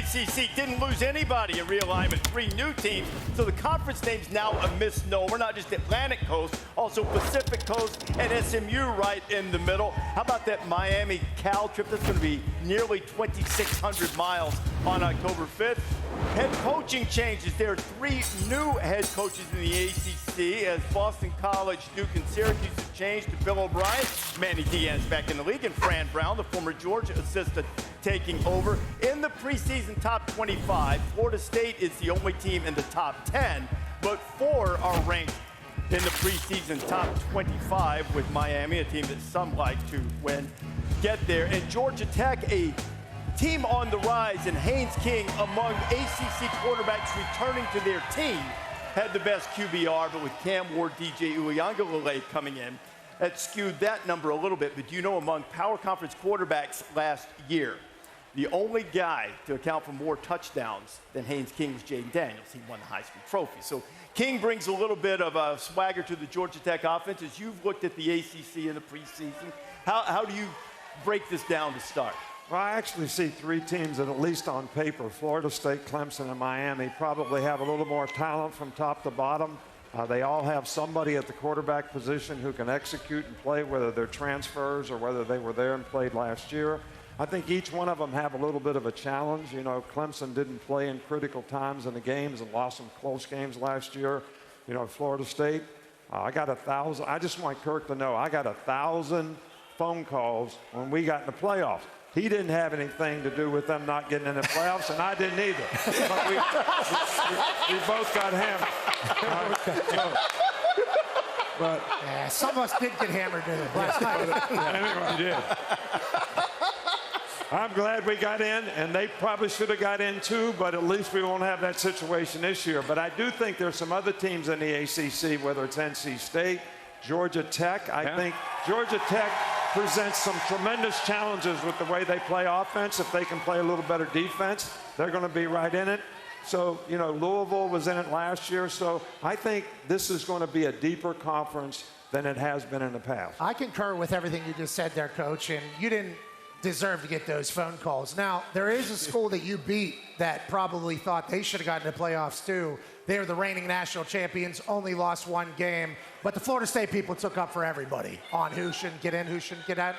ACC didn't lose anybody in realignment, 3 new teams. So the conference name's now a misnomer, not just Atlantic Coast, also Pacific Coast and SMU right in the middle. How about that Miami-Cal trip? That's going to be nearly 2,600 miles on October 5th. Head coaching changes. There are 3 new head coaches in the ACC as Boston College, Duke, and Syracuse have changed to Bill O'Brien. Manny Diaz back in the league, and Fran Brown, the former Georgia assistant, taking over. In the preseason top 25, Florida State is the only team in the top 10, but 4 are ranked in the preseason top 25 with Miami, a team that some like to win. Get there. And Georgia Tech, a team on the rise, and Haynes King among ACC quarterbacks returning to their team had the best QBR, but with Cam Ward, DJ Uiagalelei coming in, that skewed that number a little bit. But you know, among power conference quarterbacks last year, the only guy to account for more touchdowns than Haynes King was Jaden Daniels. He won the Heisman Trophy. So King brings a little bit of a swagger to the Georgia Tech offense. As you've looked at the ACC in the preseason, how do you break this down to start? Well, I actually see 3 teams that, at least on paper, Florida State, Clemson, and Miami, probably have a little more talent from top to bottom. They all have somebody at the quarterback position who can execute and play, whether they're transfers or whether they were there and played last year. I think each one of them have a little bit of a challenge. You know, Clemson didn't play in critical times in the games and lost some close games last year. You know, Florida State, I got 1,000. I just want Kirk to know I got 1,000 phone calls when we got in the playoffs. He didn't have anything to do with them not getting in the playoffs, and I didn't either. But we both got hammered. But yeah, some of us did get hammered last night. Anyway, we did. I'm glad we got in, and they probably should have got in too, but at least we won't have that situation this year. But I do think there's some other teams in the ACC, whether it's NC State, Georgia Tech. I think Georgia Tech presents some tremendous challenges with the way they play offense. If they can play a little better defense, they're going to be right in it. So, you know, Louisville was in it last year. So I think this is going to be a deeper conference than it has been in the past. I concur with everything you just said there, Coach, and you didn't deserve to get those phone calls. Now, there is a school that you beat that probably thought they should have gotten to playoffs too. They were the reigning national champions, only lost 1 game. But the Florida State people took up for everybody on who shouldn't get in, who shouldn't get out.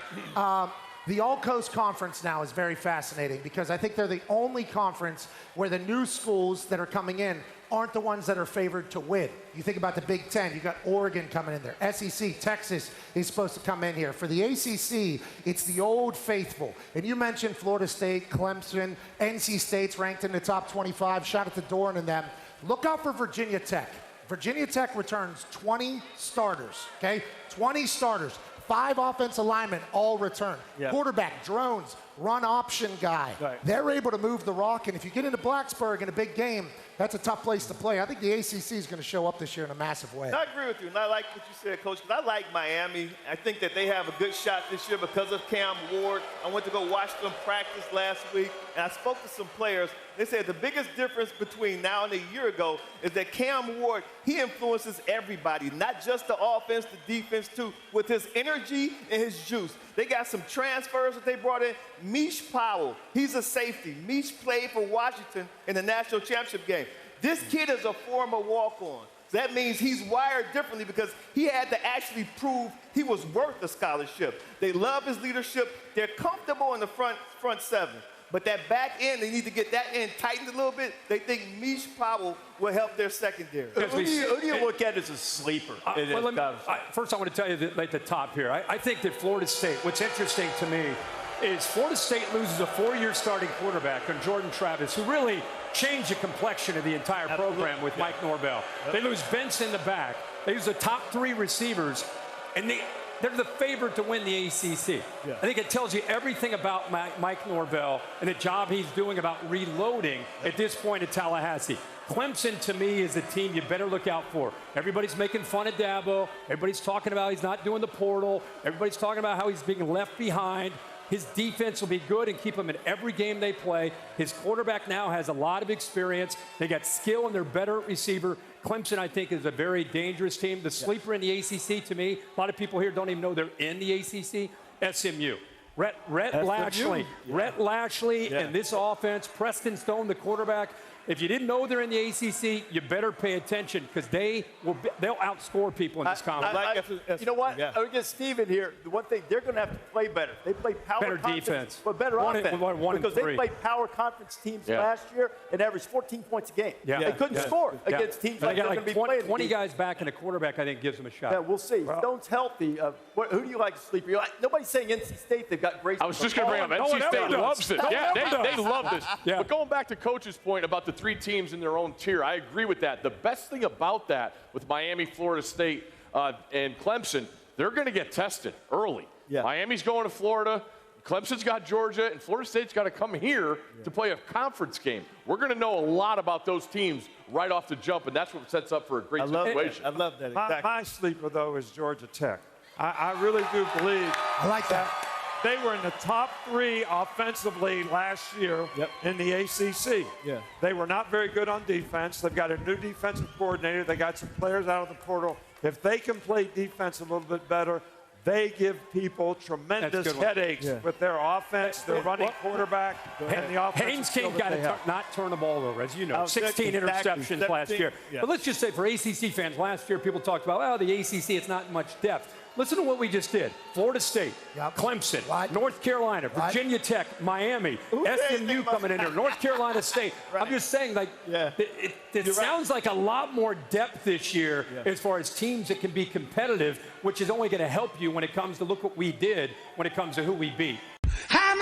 The All-Coast Conference now is very fascinating because I think they're the only conference where the new schools that are coming in aren't the ones that are favored to win. You think about the Big Ten, you got Oregon coming in there. SEC, Texas is supposed to come in here. For the ACC, it's the old faithful. And you mentioned Florida State, Clemson, NC State's ranked in the top 25. Shout out to Doran and them. Look out for Virginia Tech. Virginia Tech returns 20 starters, okay? 20 starters. 5 offensive linemen all return. Yep. Quarterback, drones, run option guy. Right. They're able to move the rock, and if you get into Blacksburg in a big game, that's a tough place to play. I think the ACC is going to show up this year in a massive way. I agree with you, and I like what you said, Coach, because I like Miami. I think that they have a good shot this year because of Cam Ward. I went to go watch them practice last week, and I spoke to some players. They said the biggest difference between now and a year ago is that Cam Ward, he influences everybody, not just the offense, the defense too, with his energy and his juice. They got some transfers that they brought in. Mish Powell, he's a safety. Mish played for Washington in the national championship game. This kid is a former walk-on. That means he's wired differently because he had to actually prove he was worth a scholarship. They love his leadership. They're comfortable in the front 7. But that back end, they need to get that end tightened a little bit. They think Mish Powell will help their secondary. Who do you look at as a sleeper? First, I want to tell you that at the top here, I think that Florida State, what's interesting to me is Florida State loses a 4-year starting quarterback in Jordan Travis, who really changed the complexion of the entire program with Mike Norvell. They lose Benson in the back. They lose the top 3 receivers, and they're the favorite to win the ACC. I think it tells you everything about Mike Norvell and the job he's doing about reloading at this point at Tallahassee. Clemson, to me, is a team you better look out for. Everybody's making fun of Dabo. Everybody's talking about he's not doing the portal. Everybody's talking about how he's being left behind. His defense will be good and keep him in every game they play. His quarterback now has a lot of experience. They got skill and they're better receiver. Clemson, I think, is a very dangerous team. The sleeper in the ACC, to me, a lot of people here don't even know they're in the ACC. SMU. Rhett Lashley. Yeah. Rhett Lashley and this offense, Preston Stone, the quarterback. If you didn't know they're in the ACC, you better pay attention because they'll outscore people in this conference. You know what? I would get Steven here. The one thing, they're going to have to play better. They play power Better conference, defense. but better offense. Because they 3. played power conference teams last year and averaged 14 points a game. Yeah. They couldn't score against teams like they they're got going to be playing. 20 guys back, and a quarterback, I think, gives them a shot. Yeah, we'll see. Stone's healthy. Who do you like, Sleeper? Nobody's saying NC State. They've got great. I was just going to bring up NC State loves this. Yeah, they love this. Yeah. But going back to Coach's point about the 3 teams in their own tier, I agree with that. The best thing about that with Miami, Florida State, and Clemson, they're going to get tested early. Yeah. Miami's going to Florida. Clemson's got Georgia, and Florida State's got to come here to play a conference game. We're going to know a lot about those teams right off the jump, and that's what sets up for a great situation. I love that. Exactly. My sleeper, though, is Georgia Tech. I really do believe I like that. they were in the top 3 offensively last year in the ACC. Yeah. They were not very good on defense. They've got a new defensive coordinator. They got some players out of the portal. If they can play defense a little bit better, they give people tremendous headaches with their offense, their running quarterback, and the offense. Haynes King got to not turn the ball over, as you know. 16 interceptions last year. Yeah. But let's just say for ACC fans, last year people talked about, the ACC, it's not much depth. Listen to what we just did. Florida State, Clemson, North Carolina, Virginia Tech, Miami, SMU coming in there, North Carolina State. I'm just saying, it sounds like a lot more depth this year as far as teams that can be competitive, which is only going to help you when it comes to look what we did when it comes to who we beat. How